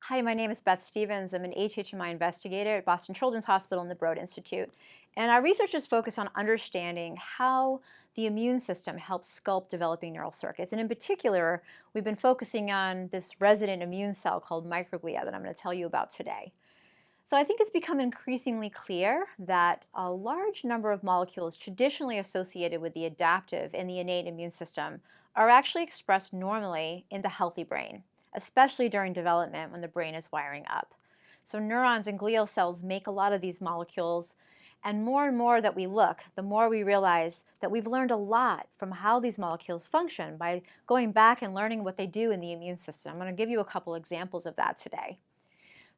Hi, my name is Beth Stevens. I'm an HHMI investigator at Boston Children's Hospital and the Broad Institute. And our research is focused on understanding how the immune system helps sculpt developing neural circuits. And in particular, we've been focusing on this resident immune cell called microglia that I'm going to tell you about today. So I think it's become increasingly clear that a large number of molecules traditionally associated with the adaptive and the innate immune system are actually expressed normally in the healthy brain, especially during development when the brain is wiring up. So neurons and glial cells make a lot of these molecules, and more that we look, the more we realize that we've learned a lot from how these molecules function by going back and learning what they do in the immune system. I'm going to give you a couple examples of that today.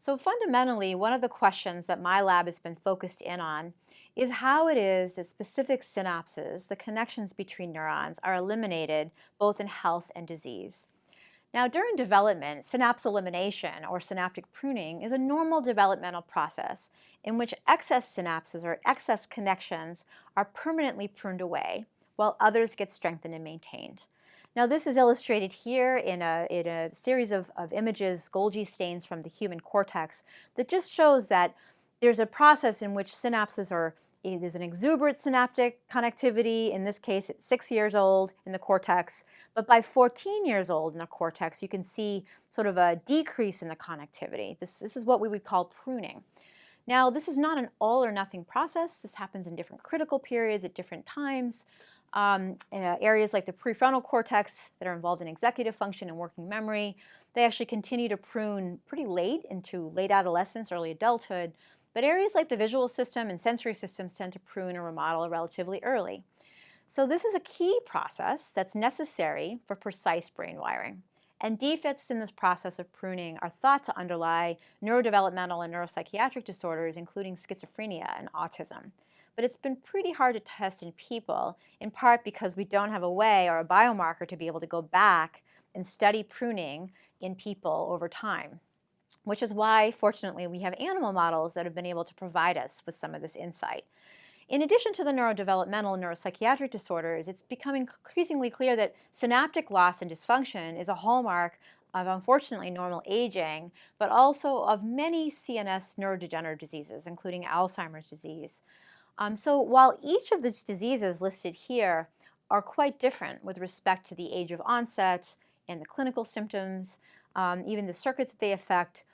So fundamentally, one of the questions that my lab has been focused in on is how it is that specific synapses, the connections between neurons, are eliminated both in health and disease. Now, during development, synapse elimination or synaptic pruning is a normal developmental process in which excess synapses or excess connections are permanently pruned away while others get strengthened and maintained. Now, this is illustrated here in a series of images, Golgi stains from the human cortex, that just shows that there's a process in which synapses are there's an exuberant synaptic connectivity. In this case, at 6 years old in the cortex. But by 14 years old in the cortex, you can see sort of a decrease in the connectivity. This is what we would call pruning. Now, this is not an all or nothing process. This happens in different critical periods at different times. Areas like the prefrontal cortex that are involved in executive function and working memory, they actually continue to prune pretty late into late adolescence, early adulthood. But areas like the visual system and sensory systems tend to prune or remodel relatively early. So this is a key process that's necessary for precise brain wiring. And defects in this process of pruning are thought to underlie neurodevelopmental and neuropsychiatric disorders, including schizophrenia and autism. But it's been pretty hard to test in people, in part because we don't have a way or a biomarker to be able to go back and study pruning in people over time, which is why, fortunately, we have animal models that have been able to provide us with some of this insight. In addition to the neurodevelopmental and neuropsychiatric disorders, it's becoming increasingly clear that synaptic loss and dysfunction is a hallmark of, unfortunately, normal aging, but also of many CNS neurodegenerative diseases, including Alzheimer's disease. So while each of these diseases listed here are quite different with respect to the age of onset and the clinical symptoms, even the circuits that they affect,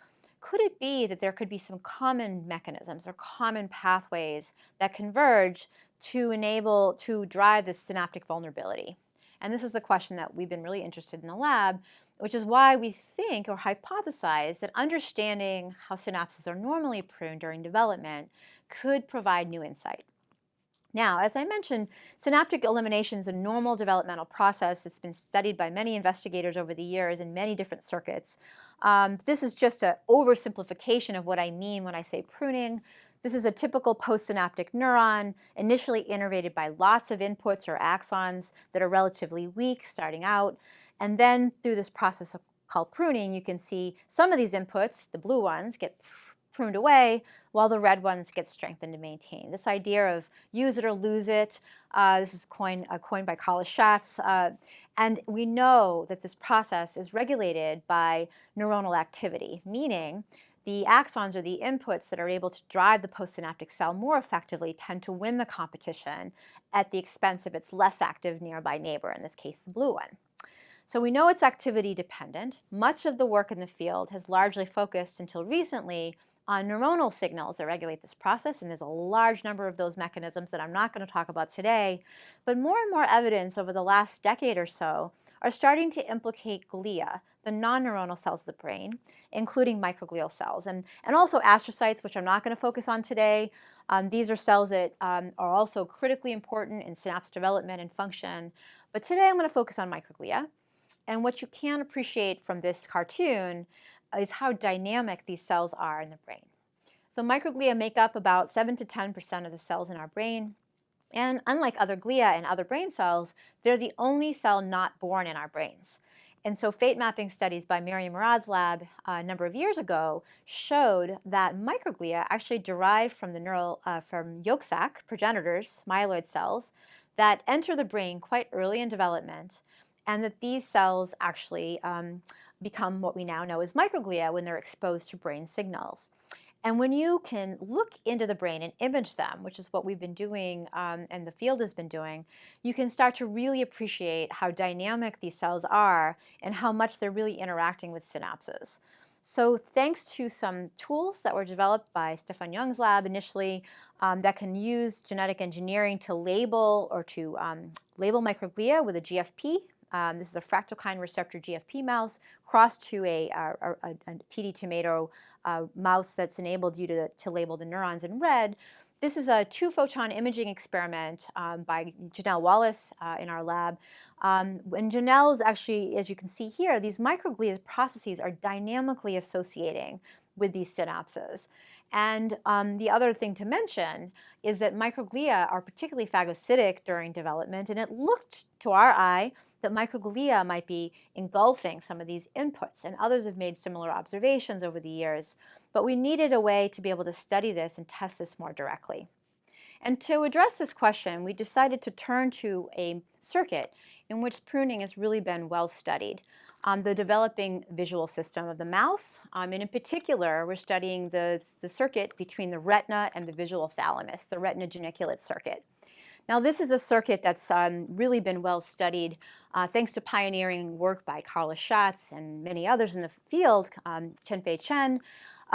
could it be that there could be some common mechanisms or common pathways that converge to drive this synaptic vulnerability? And this is the question that we've been really interested in the lab, which is why we think or hypothesize that understanding how synapses are normally pruned during development could provide new insight. Now, as I mentioned, synaptic elimination is a normal developmental process. It's been studied by many investigators over the years in many different circuits. This is just an oversimplification of what I mean when I say pruning. This is a typical postsynaptic neuron, initially innervated by lots of inputs or axons that are relatively weak starting out. And then through this process called pruning, you can see some of these inputs, the blue ones, get pruned away, while the red ones get strengthened and maintained. This idea of use it or lose it, this is coined by Carl Schatz, and we know that this process is regulated by neuronal activity, meaning the axons or the inputs that are able to drive the postsynaptic cell more effectively tend to win the competition at the expense of its less active nearby neighbor, in this case the blue one. So we know it's activity dependent. Much of the work in the field has largely focused until recently on neuronal signals that regulate this process, and there's a large number of those mechanisms that I'm not going to talk about today. But more and more evidence over the last decade or so are starting to implicate glia, the non-neuronal cells of the brain, including microglial cells, and also astrocytes, which I'm not going to focus on today. These are cells that are also critically important in synapse development and function. But today I'm going to focus on microglia. And what you can appreciate from this cartoon is how dynamic these cells are in the brain. So microglia make up about 7 to 10% of the cells in our brain. And unlike other glia and other brain cells, they're the only cell not born in our brains. And so fate mapping studies by Miriam Murad's lab a number of years ago showed that microglia actually derive from from yolk sac progenitors, myeloid cells, that enter the brain quite early in development, and that these cells actually become what we now know as microglia when they're exposed to brain signals. And when you can look into the brain and image them, which is what we've been doing and the field has been doing, you can start to really appreciate how dynamic these cells are and how much they're really interacting with synapses. So thanks to some tools that were developed by Stefan Young's lab initially that can use genetic engineering to label or to label microglia with a GFP. This is a fractalkine receptor GFP mouse crossed to a TD tomato mouse that's enabled you to label the neurons in red. This is a 2-photon imaging experiment by Janelle Wallace in our lab. And Janelle's actually, as you can see here, these microglia processes are dynamically associating with these synapses. And the other thing to mention is that microglia are particularly phagocytic during development, and it looked to our eye that microglia might be engulfing some of these inputs, and others have made similar observations over the years. But we needed a way to be able to study this and test this more directly. And to address this question, we decided to turn to a circuit in which pruning has really been well studied. The developing visual system of the mouse, and in particular, we're studying the circuit between the retina and the visual thalamus, the retina geniculate circuit. Now, this is a circuit that's really been well studied thanks to pioneering work by Carla Schatz and many others in the field, Chen-Fei Chen,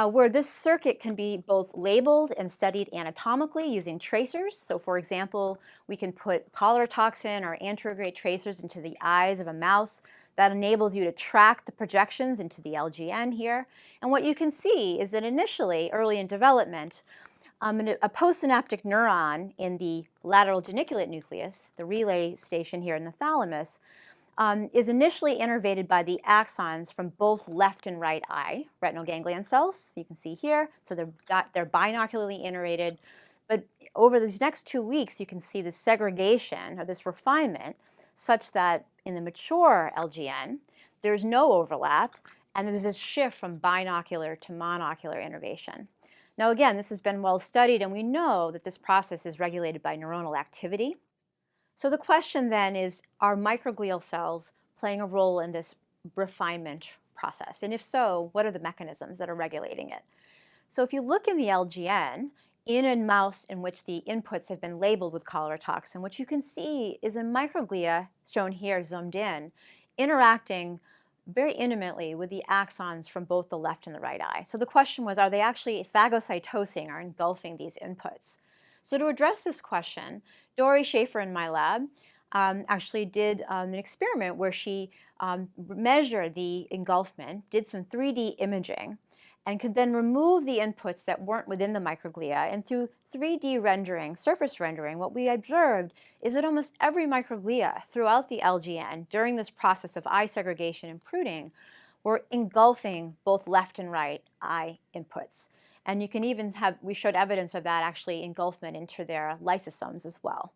where this circuit can be both labeled and studied anatomically using tracers. So, for example, we can put cholera toxin or anterograde tracers into the eyes of a mouse. That enables you to track the projections into the LGN here. And what you can see is that initially, early in development, a postsynaptic neuron in the lateral geniculate nucleus, the relay station here in the thalamus, is initially innervated by the axons from both left and right eye, retinal ganglion cells, you can see here. So they're binocularly innervated. But over these next 2 weeks, you can see the segregation or this refinement such that in the mature LGN, there's no overlap, and there's this shift from binocular to monocular innervation. Now again, this has been well studied, and we know that this process is regulated by neuronal activity. So the question then is, are microglial cells playing a role in this refinement process? And if so, what are the mechanisms that are regulating it? So if you look in the LGN, in a mouse in which the inputs have been labeled with cholera toxin, what you can see is a microglia, shown here zoomed in, interacting very intimately with the axons from both the left and the right eye. So the question was, are they actually phagocytosing or engulfing these inputs? So to address this question, Dory Schaefer in my lab actually did an experiment where she measured the engulfment, did some 3D imaging, and could then remove the inputs that weren't within the microglia. And through 3D rendering, surface rendering, what we observed is that almost every microglia throughout the LGN during this process of eye segregation and pruning were engulfing both left and right eye inputs. And you can even have, we showed evidence of that actually engulfment into their lysosomes as well.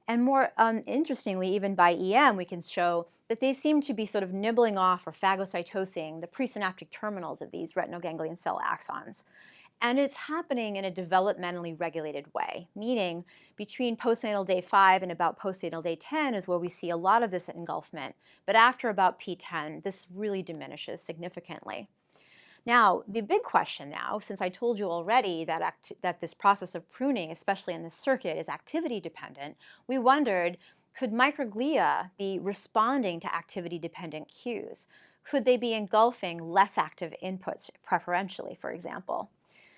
And more interestingly, even by EM, we can show that they seem to be sort of nibbling off or phagocytosing the presynaptic terminals of these retinal ganglion cell axons. And it's happening in a developmentally regulated way, meaning between postnatal day 5 and about postnatal day 10 is where we see a lot of this engulfment. But after about P10, this really diminishes significantly. Now, the big question now, since I told you already that this process of pruning, especially in the circuit, is activity dependent, we wondered, could microglia be responding to activity dependent cues? Could they be engulfing less active inputs preferentially, for example?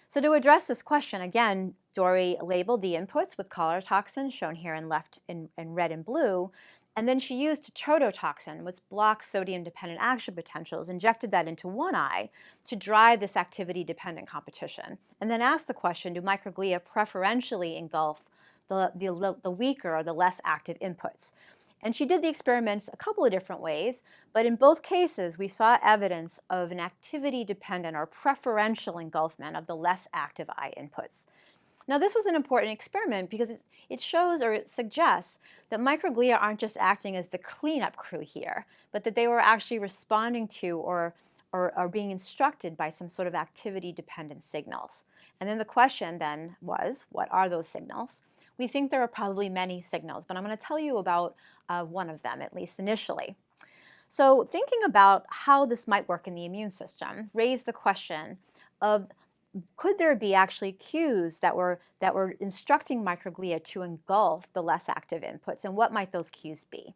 So to address this question, again, Dory labeled the inputs with cholera toxin, shown here in left in red and blue, and then she used tetrodotoxin, which blocks sodium-dependent action potentials, injected that into one eye to drive this activity-dependent competition, and then asked the question, do microglia preferentially engulf the weaker or the less active inputs? And she did the experiments a couple of different ways, but in both cases, we saw evidence of an activity-dependent or preferential engulfment of the less active eye inputs. Now, this was an important experiment because it shows or it suggests that microglia aren't just acting as the cleanup crew here, but that they were actually responding to or being instructed by some sort of activity-dependent signals. And then the question then was, what are those signals? We think there are probably many signals, but I'm going to tell you about one of them, at least initially. So thinking about how this might work in the immune system raised the question of, could there be actually cues that were instructing microglia to engulf the less active inputs, and what might those cues be?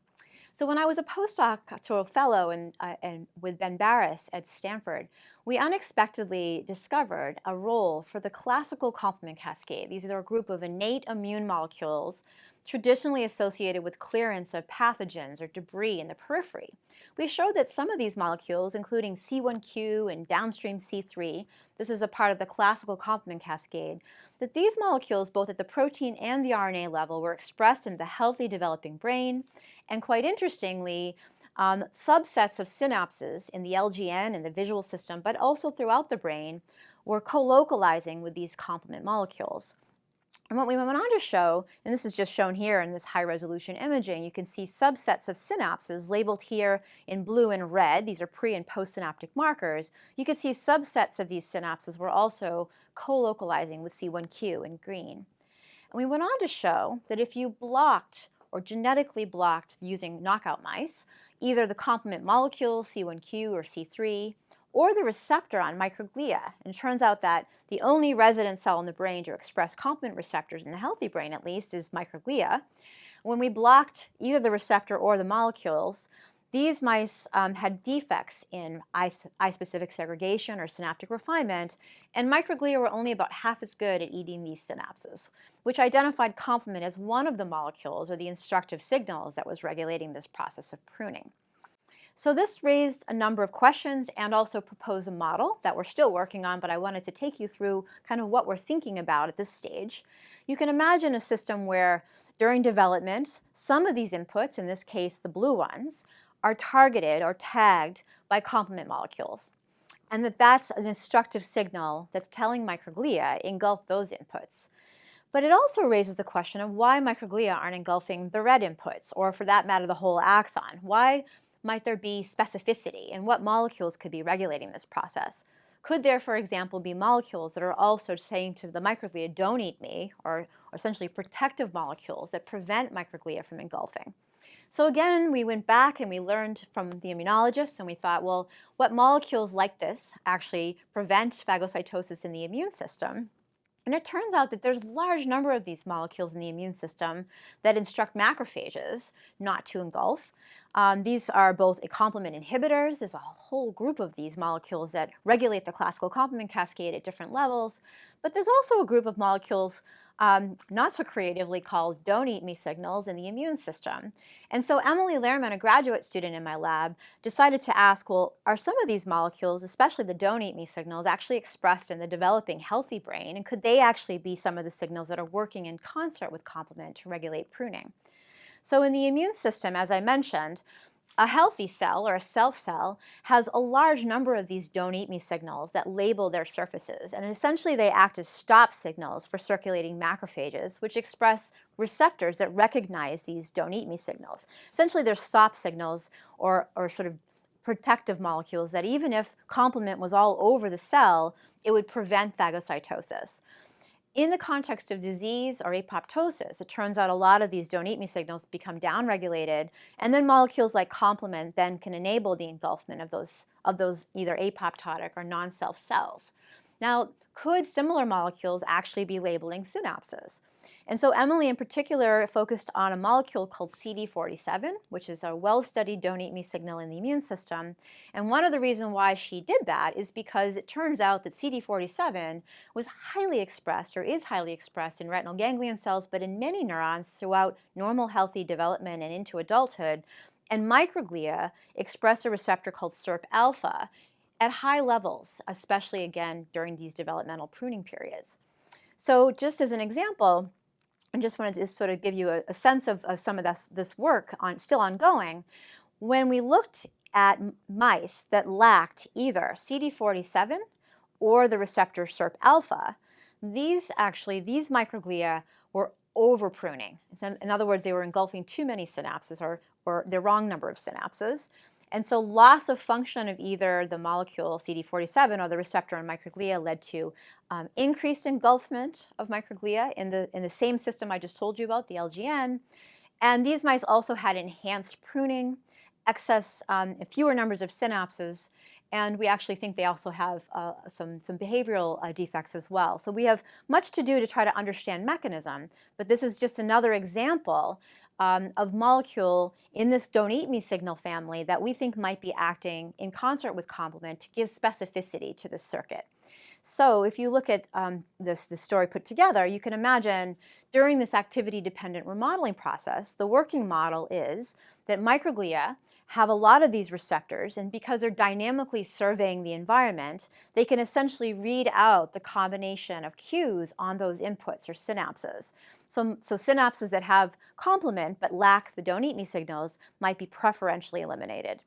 So when I was a postdoctoral fellow and with Ben Barres at Stanford, we unexpectedly discovered a role for the classical complement cascade. These are a group of innate immune molecules traditionally associated with clearance of pathogens or debris in the periphery. We showed that some of these molecules, including C1q and downstream C3, this is a part of the classical complement cascade, that these molecules, both at the protein and the RNA level, were expressed in the healthy developing brain. And quite interestingly, subsets of synapses in the LGN and the visual system, but also throughout the brain, were co-localizing with these complement molecules. And what we went on to show, and this is just shown here in this high-resolution imaging, you can see subsets of synapses labeled here in blue and red. These are pre- and postsynaptic markers. You can see subsets of these synapses were also co-localizing with C1q in green. And we went on to show that if you blocked or genetically blocked using knockout mice, either the complement molecule, C1q or C3, or the receptor on microglia. And it turns out that the only resident cell in the brain to express complement receptors in the healthy brain, at least, is microglia. When we blocked either the receptor or the molecules, these mice had defects in eye-specific segregation or synaptic refinement, and microglia were only about half as good at eating these synapses, which identified complement as one of the molecules or the instructive signals that was regulating this process of pruning. So this raised a number of questions and also proposed a model that we're still working on, but I wanted to take you through kind of what we're thinking about at this stage. You can imagine a system where during development, some of these inputs, in this case the blue ones, are targeted or tagged by complement molecules, and that's an instructive signal that's telling microglia engulf those inputs. But it also raises the question of why microglia aren't engulfing the red inputs, or for that matter, the whole axon. Why might there be specificity, and what molecules could be regulating this process? Could there, for example, be molecules that are also saying to the microglia, don't eat me, or essentially protective molecules that prevent microglia from engulfing? So again, we went back and we learned from the immunologists, and we thought, well, what molecules like this actually prevent phagocytosis in the immune system? And it turns out that there's a large number of these molecules in the immune system that instruct macrophages not to engulf. These are both complement inhibitors. There's a whole group of these molecules that regulate the classical complement cascade at different levels. But there's also a group of molecules, not so creatively, called don't eat me signals in the immune system. And so Emily Lehrman, a graduate student in my lab, decided to ask, well, are some of these molecules, especially the don't eat me signals, actually expressed in the developing healthy brain? And could they actually be some of the signals that are working in concert with complement to regulate pruning? So in the immune system, as I mentioned, a healthy cell, or a self cell, has a large number of these don't eat me signals that label their surfaces, and essentially they act as stop signals for circulating macrophages, which express receptors that recognize these don't eat me signals. Essentially they're stop signals, or sort of protective molecules that even if complement was all over the cell, it would prevent phagocytosis. In the context of disease or apoptosis, it turns out a lot of these don't eat me signals become downregulated, and then molecules like complement then can enable the engulfment of those either apoptotic or non-self cells. Now, could similar molecules actually be labeling synapses? And so Emily in particular focused on a molecule called CD47, which is a well-studied don't eat me signal in the immune system. And one of the reasons why she did that is because it turns out that CD47 was highly expressed, or is highly expressed, in retinal ganglion cells, but in many neurons throughout normal healthy development and into adulthood. And microglia express a receptor called SIRP-alpha at high levels, especially again during these developmental pruning periods. So just as an example, I just wanted to sort of give you a sense of some of this work still ongoing. When we looked at mice that lacked either CD47 or the receptor SIRP-alpha, these microglia were over pruning. In other words, they were engulfing too many synapses, or the wrong number of synapses. And so loss of function of either the molecule CD47 or the receptor on microglia led to increased engulfment of microglia in the same system I just told you about, the LGN. And these mice also had enhanced pruning excess, fewer numbers of synapses, and we actually think they also have some behavioral defects as well. So we have much to do to try to understand mechanism, but this is just another example of molecule in this don't eat me signal family that we think might be acting in concert with complement to give specificity to this circuit. So if you look at this story put together, you can imagine during this activity-dependent remodeling process, the working model is that microglia have a lot of these receptors, and because they're dynamically surveying the environment, they can essentially read out the combination of cues on those inputs or synapses. So synapses that have complement but lack the don't eat me signals might be preferentially eliminated.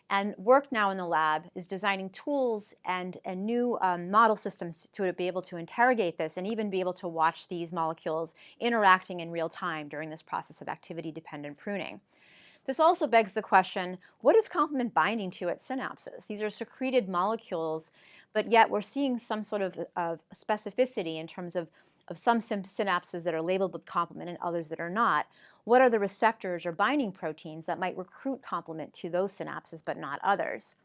And work now in the lab is designing tools and new model systems to be able to interrogate this and even be able to watch these molecules interacting in real time during this process of activity-dependent pruning. This also begs the question, what is complement binding to at synapses? These are secreted molecules, but yet we're seeing some sort of specificity in terms of some synapses that are labeled with complement and others that are not. What are the receptors or binding proteins that might recruit complement to those synapses but not others?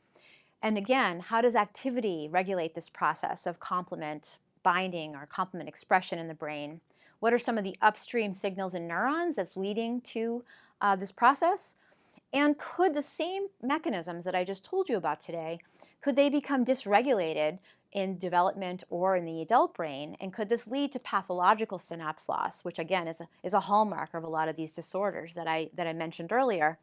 And again, how does activity regulate this process of complement binding or complement expression in the brain? What are some of the upstream signals in neurons that's leading to this process? And could the same mechanisms that I just told you about today, could they become dysregulated in development or in the adult brain? And could this lead to pathological synapse loss, which again is a hallmark of a lot of these disorders that I mentioned earlier?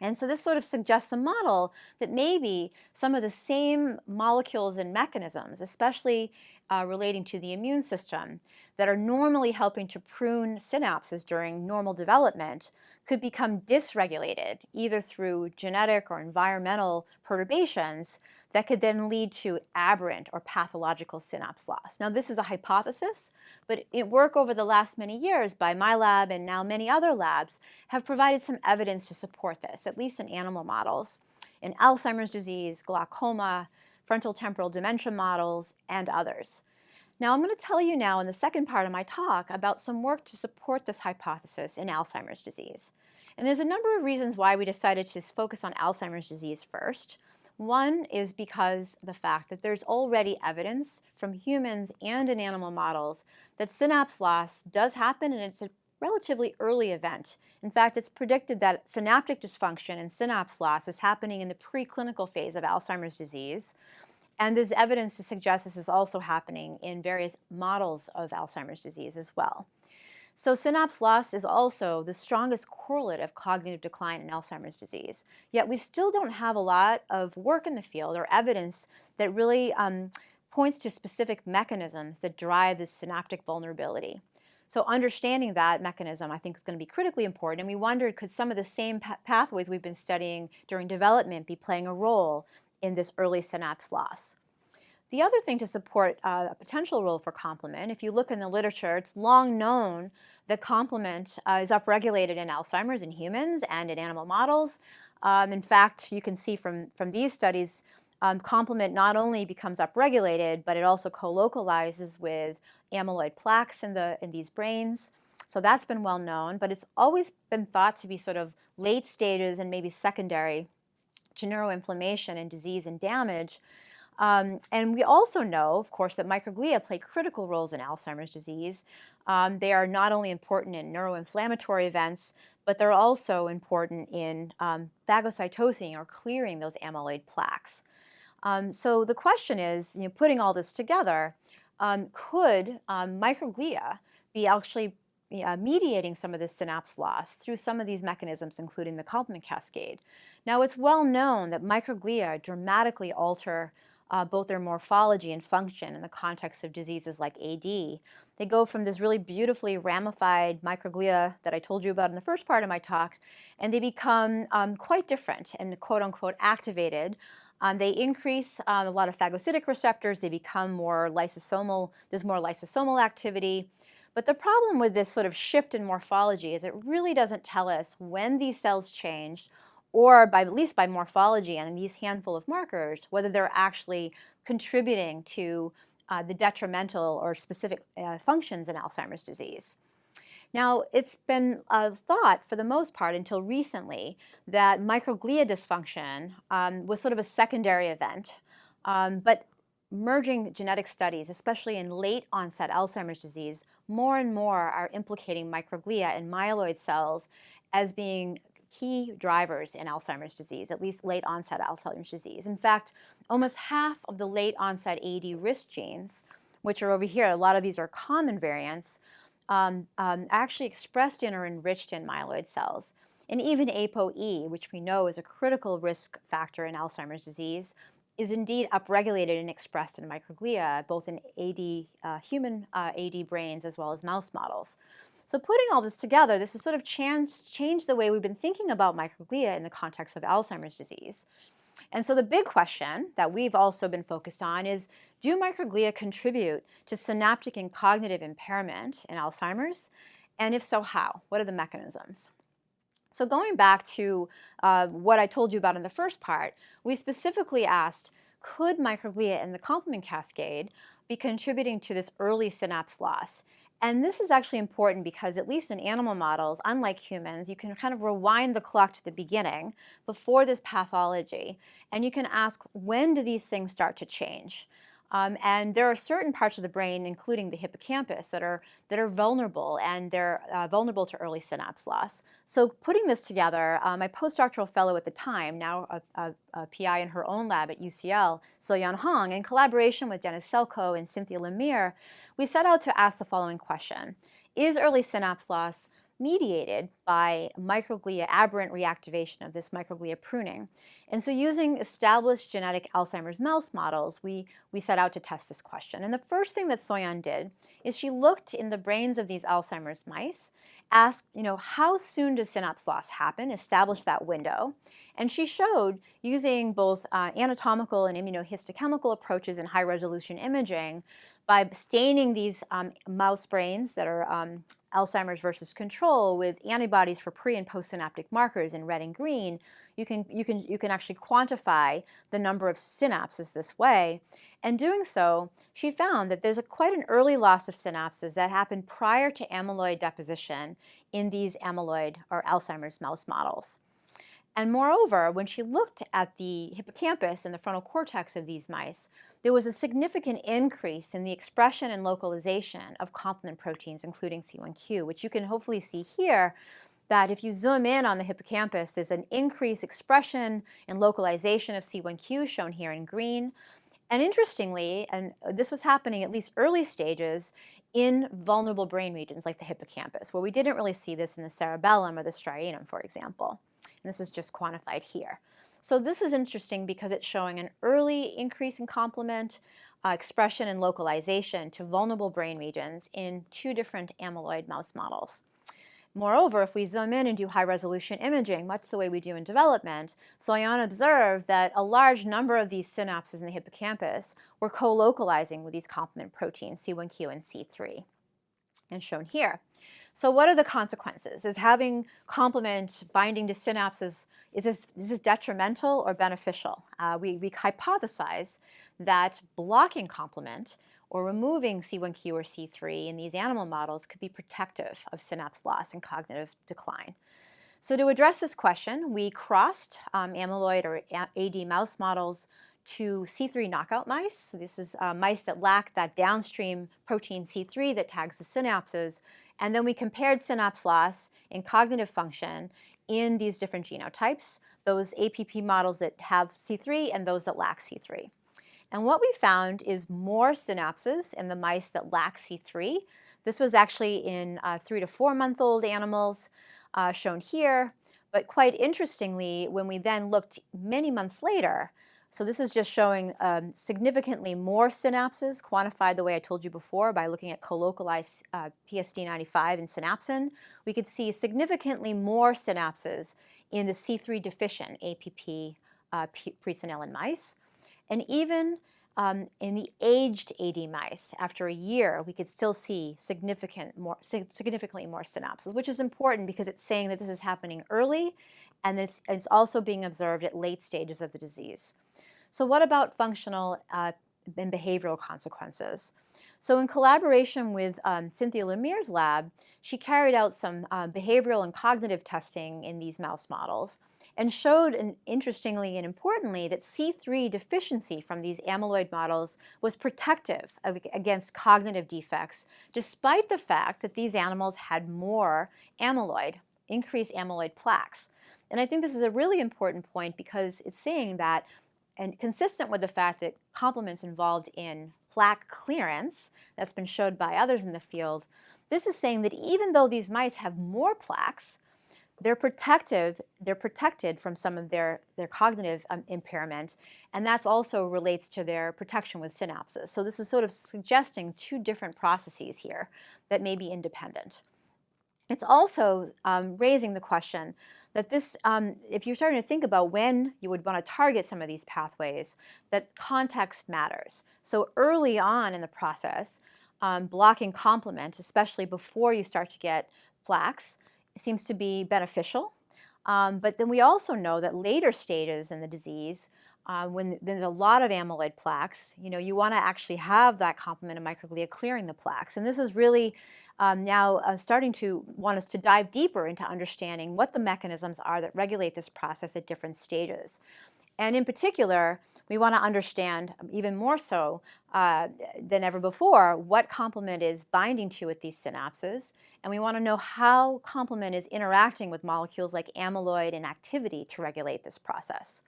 And so this sort of suggests a model that maybe some of the same molecules and mechanisms, especially relating to the immune system, that are normally helping to prune synapses during normal development could become dysregulated, either through genetic or environmental perturbations that could then lead to aberrant or pathological synapse loss. Now, this is a hypothesis, but work over the last many years by my lab and now many other labs have provided some evidence to support this, at least in animal models, in Alzheimer's disease, glaucoma, frontotemporal dementia models, and others. Now, I'm going to tell you now in the second part of my talk about some work to support this hypothesis in Alzheimer's disease. And there's a number of reasons why we decided to focus on Alzheimer's disease first. One is because the fact that there's already evidence from humans and in animal models that synapse loss does happen, and it's a relatively early event. In fact, it's predicted that synaptic dysfunction and synapse loss is happening in the preclinical phase of Alzheimer's disease. And there's evidence to suggest this is also happening in various models of Alzheimer's disease as well. So synapse loss is also the strongest correlate of cognitive decline in Alzheimer's disease. Yet we still don't have a lot of work in the field or evidence that really points to specific mechanisms that drive this synaptic vulnerability. So understanding that mechanism, I think, is going to be critically important. And we wondered, could some of the same pathways we've been studying during development be playing a role in this early synapse loss? The other thing to support a potential role for complement, if you look in the literature, it's long known that complement is upregulated in Alzheimer's in humans and in animal models. In fact, you can see from these studies, complement not only becomes upregulated, but it also co-localizes with amyloid plaques in these brains. So that's been well known, but it's always been thought to be sort of late stages and maybe secondary to neuroinflammation and disease and damage. And we also know, of course, that microglia play critical roles in Alzheimer's disease. They are not only important in neuroinflammatory events, but they're also important in phagocytosing or clearing those amyloid plaques. So the question is, putting all this together, could microglia be actually mediating some of this synapse loss through some of these mechanisms, including the complement cascade? Now, it's well known that microglia dramatically alter both their morphology and function in the context of diseases like AD. They go from this really beautifully ramified microglia that I told you about in the first part of my talk, and they become quite different and quote-unquote activated. They increase a lot of phagocytic receptors. They become more lysosomal. There's more lysosomal activity. But the problem with this sort of shift in morphology is it really doesn't tell us when these cells changed, or at least by morphology and these handful of markers, whether they're actually contributing to the detrimental or specific functions in Alzheimer's disease. Now, it's been thought for the most part until recently that microglia dysfunction was sort of a secondary event, but merging genetic studies, especially in late onset Alzheimer's disease, more and more are implicating microglia and myeloid cells as being key drivers in Alzheimer's disease, at least late onset Alzheimer's disease. In fact, almost half of the late onset AD risk genes, which are over here, a lot of these are common variants, actually expressed in or enriched in myeloid cells. And even ApoE, which we know is a critical risk factor in Alzheimer's disease, is indeed upregulated and expressed in microglia, both in human AD brains as well as mouse models. So putting all this together, this has sort of changed the way we've been thinking about microglia in the context of Alzheimer's disease. And so the big question that we've also been focused on is, do microglia contribute to synaptic and cognitive impairment in Alzheimer's? And if so, how? What are the mechanisms? So going back to what I told you about in the first part, we specifically asked, could microglia in the complement cascade be contributing to this early synapse loss? And this is actually important because, at least in animal models, unlike humans, you can kind of rewind the clock to the beginning before this pathology, and you can ask, when do these things start to change? And there are certain parts of the brain, including the hippocampus, that are vulnerable, and they're vulnerable to early synapse loss. So putting this together, my postdoctoral fellow at the time, now a PI in her own lab at UCL, So-Yeon Hong, in collaboration with Dennis Selko and Cynthia Lemire, we set out to ask the following question: is early synapse loss mediated by microglia aberrant reactivation of this microglia pruning? And so using established genetic Alzheimer's mouse models, we set out to test this question. And the first thing that So-Yeon did is she looked in the brains of these Alzheimer's mice, asked, how soon does synapse loss happen, establish that window. And she showed, using both anatomical and immunohistochemical approaches in high-resolution imaging, by staining these mouse brains that are Alzheimer's versus control with antibodies for pre- and postsynaptic markers in red and green, you can actually quantify the number of synapses this way. And doing so, she found that there's quite an early loss of synapses that happened prior to amyloid deposition in these amyloid or Alzheimer's mouse models. And moreover, when she looked at the hippocampus and the frontal cortex of these mice, there was a significant increase in the expression and localization of complement proteins, including C1q, which you can hopefully see here, that if you zoom in on the hippocampus, there's an increased expression and localization of C1q, shown here in green. And interestingly, and this was happening at least early stages in vulnerable brain regions like the hippocampus, where we didn't really see this in the cerebellum or the striatum, for example. And this is just quantified here. So this is interesting because it's showing an early increase in complement expression and localization to vulnerable brain regions in 2 different amyloid mouse models. Moreover, if we zoom in and do high-resolution imaging, much the way we do in development, So-Yeon observed that a large number of these synapses in the hippocampus were co-localizing with these complement proteins, C1q and C3, and shown here. So what are the consequences? Is having complement binding to synapses, is this detrimental or beneficial? We hypothesize that blocking complement or removing C1q or C3 in these animal models could be protective of synapse loss and cognitive decline. So to address this question, we crossed amyloid or AD mouse models to C3 knockout mice. So this is mice that lack that downstream protein C3 that tags the synapses. And then we compared synapse loss and cognitive function in these different genotypes, those APP models that have C3 and those that lack C3. And what we found is more synapses in the mice that lack C3. This was actually in 3 to 4 month old animals, shown here. But quite interestingly, when we then looked many months later, so this is just showing significantly more synapses, quantified the way I told you before by looking at colocalized PSD95 and synapsin. We could see significantly more synapses in the C3 deficient APP presenilin mice. And even in the aged AD mice, after a year, we could still see significantly more synapses, which is important because it's saying that this is happening early, and it's also being observed at late stages of the disease. So what about functional and behavioral consequences? So in collaboration with Cynthia Lemire's lab, she carried out some behavioral and cognitive testing in these mouse models and showed, interestingly and importantly, that C3 deficiency from these amyloid models was protective against cognitive defects, despite the fact that these animals had more amyloid, increased amyloid plaques. And I think this is a really important point because it's saying that, and consistent with the fact that complement's involved in plaque clearance, that's been showed by others in the field, this is saying that even though these mice have more plaques, they're protected from some of their cognitive impairment, and that also relates to their protection with synapses. So this is sort of suggesting two different processes here that may be independent. It's also raising the question that this, if you're starting to think about when you would want to target some of these pathways, that context matters. So early on in the process, blocking complement, especially before you start to get plaques, seems to be beneficial. But then we also know that later stages in the disease, when there's a lot of amyloid plaques, you want to actually have that complement of microglia clearing the plaques. And this is really now starting to want us to dive deeper into understanding what the mechanisms are that regulate this process at different stages. And in particular, we want to understand even more so than ever before what complement is binding to at these synapses. And we want to know how complement is interacting with molecules like amyloid and activity to regulate this process.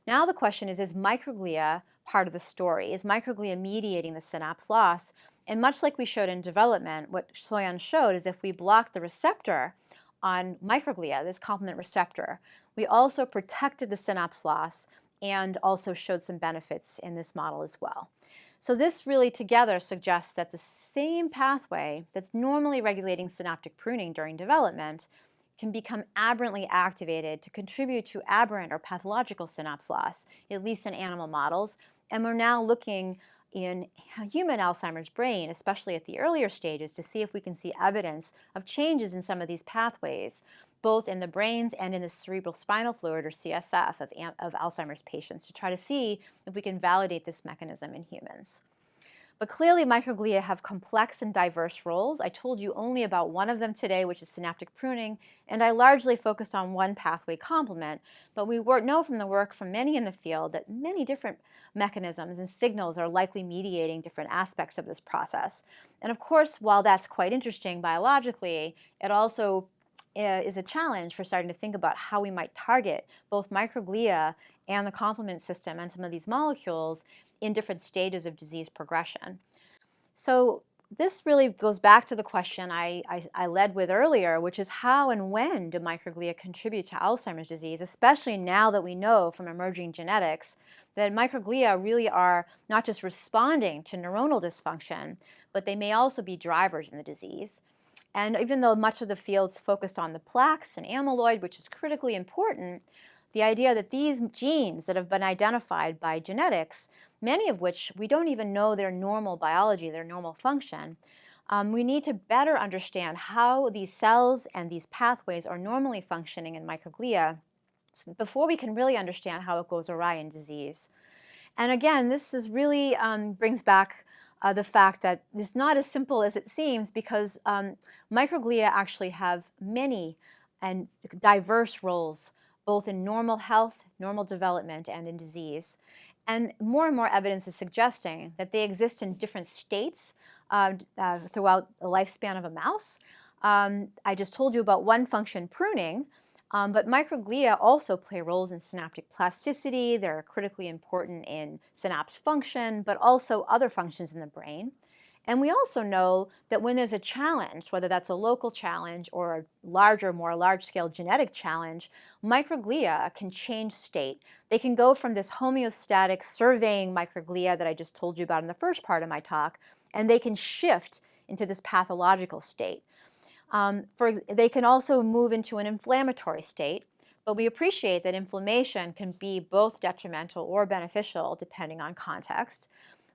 Now the question is microglia part of the story? Is microglia mediating the synapse loss? And much like we showed in development, what Soyan showed is if we block the receptor on microglia, this complement receptor, we also protected the synapse loss and also showed some benefits in this model as well. So this really together suggests that the same pathway that's normally regulating synaptic pruning during development can become aberrantly activated to contribute to aberrant or pathological synapse loss, at least in animal models. And we're now looking in human Alzheimer's brain, especially at the earlier stages, to see if we can see evidence of changes in some of these pathways, both in the brains and in the cerebral spinal fluid, or CSF, of Alzheimer's patients, to try to see if we can validate this mechanism in humans. But clearly, microglia have complex and diverse roles. I told you only about one of them today, which is synaptic pruning, and I largely focused on one pathway complement. But we know from the work from many in the field that many different mechanisms and signals are likely mediating different aspects of this process. And of course, while that's quite interesting biologically, it also is a challenge for starting to think about how we might target both microglia and the complement system and some of these molecules in different stages of disease progression. So this really goes back to the question I led with earlier, which is how and when do microglia contribute to Alzheimer's disease, especially now that we know from emerging genetics that microglia really are not just responding to neuronal dysfunction, but they may also be drivers in the disease. And even though much of the field's focused on the plaques and amyloid, which is critically important, the idea that these genes that have been identified by genetics, many of which we don't even know their normal biology, their normal function, we need to better understand how these cells and these pathways are normally functioning in microglia before we can really understand how it goes awry in disease. And again, this is really brings back the fact that it's not as simple as it seems, because microglia actually have many and diverse roles, both in normal health, normal development, and in disease. And more evidence is suggesting that they exist in different states throughout the lifespan of a mouse. I just told you about one function, pruning, but microglia also play roles in synaptic plasticity. They're critically important in synapse function, but also other functions in the brain. And we also know that when there's a challenge, whether that's a local challenge or a larger, more large-scale genetic challenge, microglia can change state. They can go from this homeostatic surveying microglia that I just told you about in the first part of my talk, and they can shift into this pathological state. They can also move into an inflammatory state, but we appreciate that inflammation can be both detrimental or beneficial depending on context.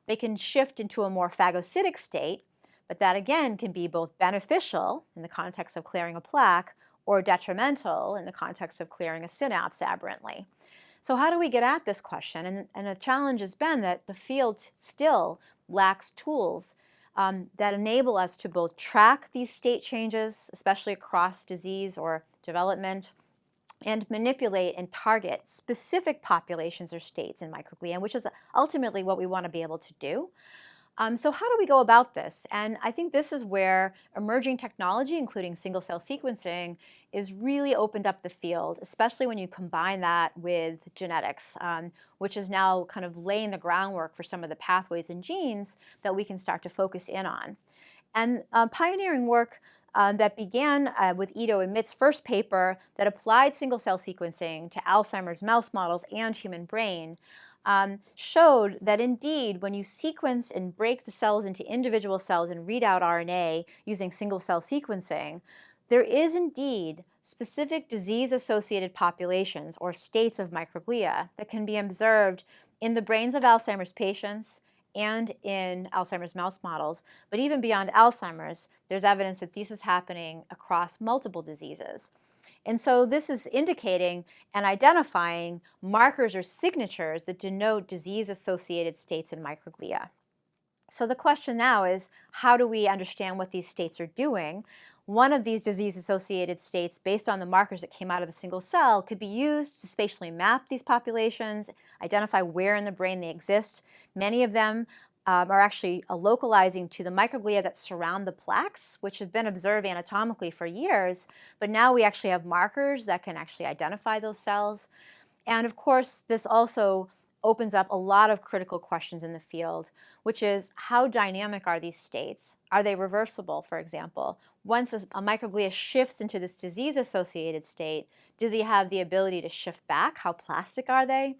They can shift into a more phagocytic state, but that again can be both beneficial in the context of clearing a plaque or detrimental in the context of clearing a synapse aberrantly. So how do we get at this question? And the challenge has been that the field still lacks tools that enable us to both track these state changes, especially across disease or development, and manipulate and target specific populations or states in microglia, which is ultimately what we want to be able to do. So how do we go about this? And I think this is where emerging technology, including single-cell sequencing, is really opened up the field, especially when you combine that with genetics, which is now kind of laying the groundwork for some of the pathways and genes that we can start to focus in on. And pioneering work that began with Ito and Mitt's first paper that applied single-cell sequencing to Alzheimer's mouse models and human brain showed that indeed when you sequence and break the cells into individual cells and read out RNA using single-cell sequencing, there is indeed specific disease-associated populations or states of microglia that can be observed in the brains of Alzheimer's patients and in Alzheimer's mouse models. But even beyond Alzheimer's, there's evidence that this is happening across multiple diseases. And so this is indicating and identifying markers or signatures that denote disease-associated states in microglia. So the question now is, how do we understand what these states are doing? One of these disease-associated states, based on the markers that came out of the single cell, could be used to spatially map these populations, identify where in the brain they exist. Many of them are actually localizing to the microglia that surround the plaques, which have been observed anatomically for years, but now we actually have markers that can actually identify those cells. And of course, this also opens up a lot of critical questions in the field, which is how dynamic are these states? Are they reversible, for example? Once a microglia shifts into this disease-associated state, do they have the ability to shift back? How plastic are they?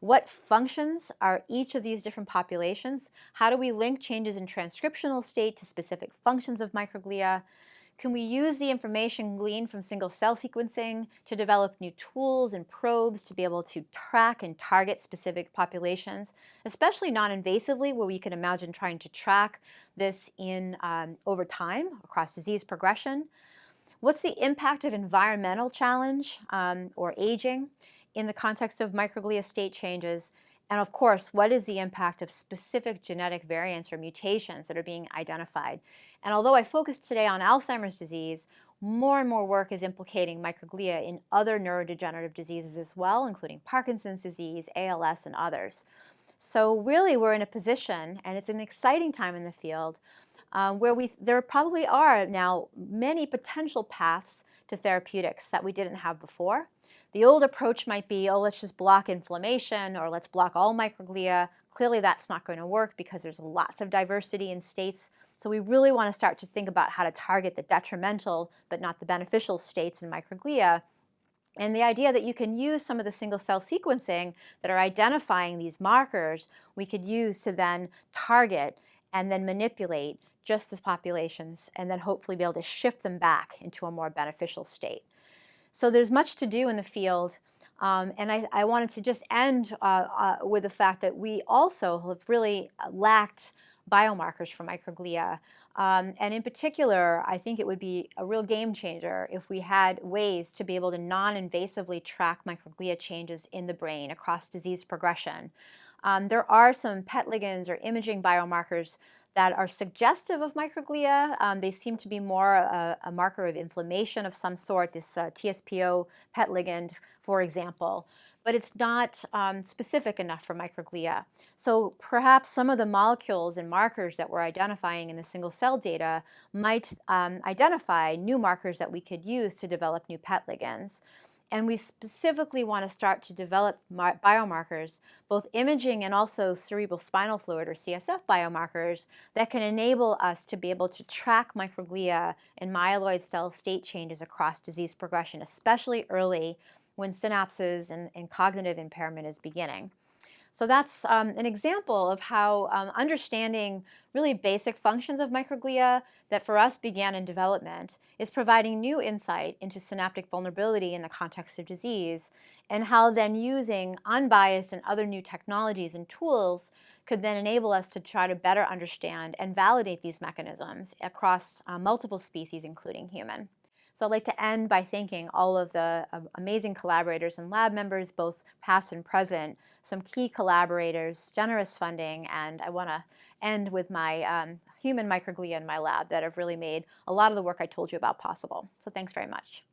What functions are each of these different populations? How do we link changes in transcriptional state to specific functions of microglia? Can we use the information gleaned from single-cell sequencing to develop new tools and probes to be able to track and target specific populations, especially non-invasively, where we can imagine trying to track this in over time across disease progression? What's the impact of environmental challenge or aging in the context of microglia state changes? And of course, what is the impact of specific genetic variants or mutations that are being identified? And although I focused today on Alzheimer's disease, more and more work is implicating microglia in other neurodegenerative diseases as well, including Parkinson's disease, ALS, and others. So really, we're in a position, and it's an exciting time in the field, where there probably are now many potential paths to therapeutics that we didn't have before. The old approach might be, oh, let's just block inflammation, or let's block all microglia. Clearly, that's not going to work because there's lots of diversity in states. So we really want to start to think about how to target the detrimental but not the beneficial states in microglia. And the idea that you can use some of the single-cell sequencing that are identifying these markers, we could use to then target and then manipulate just these populations and then hopefully be able to shift them back into a more beneficial state. So there's much to do in the field, and I wanted to just end with the fact that we also have really lacked biomarkers for microglia. And in particular, I think it would be a real game changer if we had ways to be able to non-invasively track microglia changes in the brain across disease progression. There are some PET ligands or imaging biomarkers that are suggestive of microglia. They seem to be more a marker of inflammation of some sort, this TSPO PET ligand, for example. But it's not specific enough for microglia. So perhaps some of the molecules and markers that we're identifying in the single-cell data might identify new markers that we could use to develop new PET ligands. And we specifically want to start to develop biomarkers, both imaging and also cerebral spinal fluid or CSF biomarkers that can enable us to be able to track microglia and myeloid cell state changes across disease progression, especially early when synapses and cognitive impairment is beginning. So that's an example of how understanding really basic functions of microglia that for us began in development is providing new insight into synaptic vulnerability in the context of disease, and how then using unbiased and other new technologies and tools could then enable us to try to better understand and validate these mechanisms across multiple species, including human. So I'd like to end by thanking all of the amazing collaborators and lab members, both past and present, some key collaborators, generous funding, and I want to end with my human microglia in my lab that have really made a lot of the work I told you about possible. So thanks very much.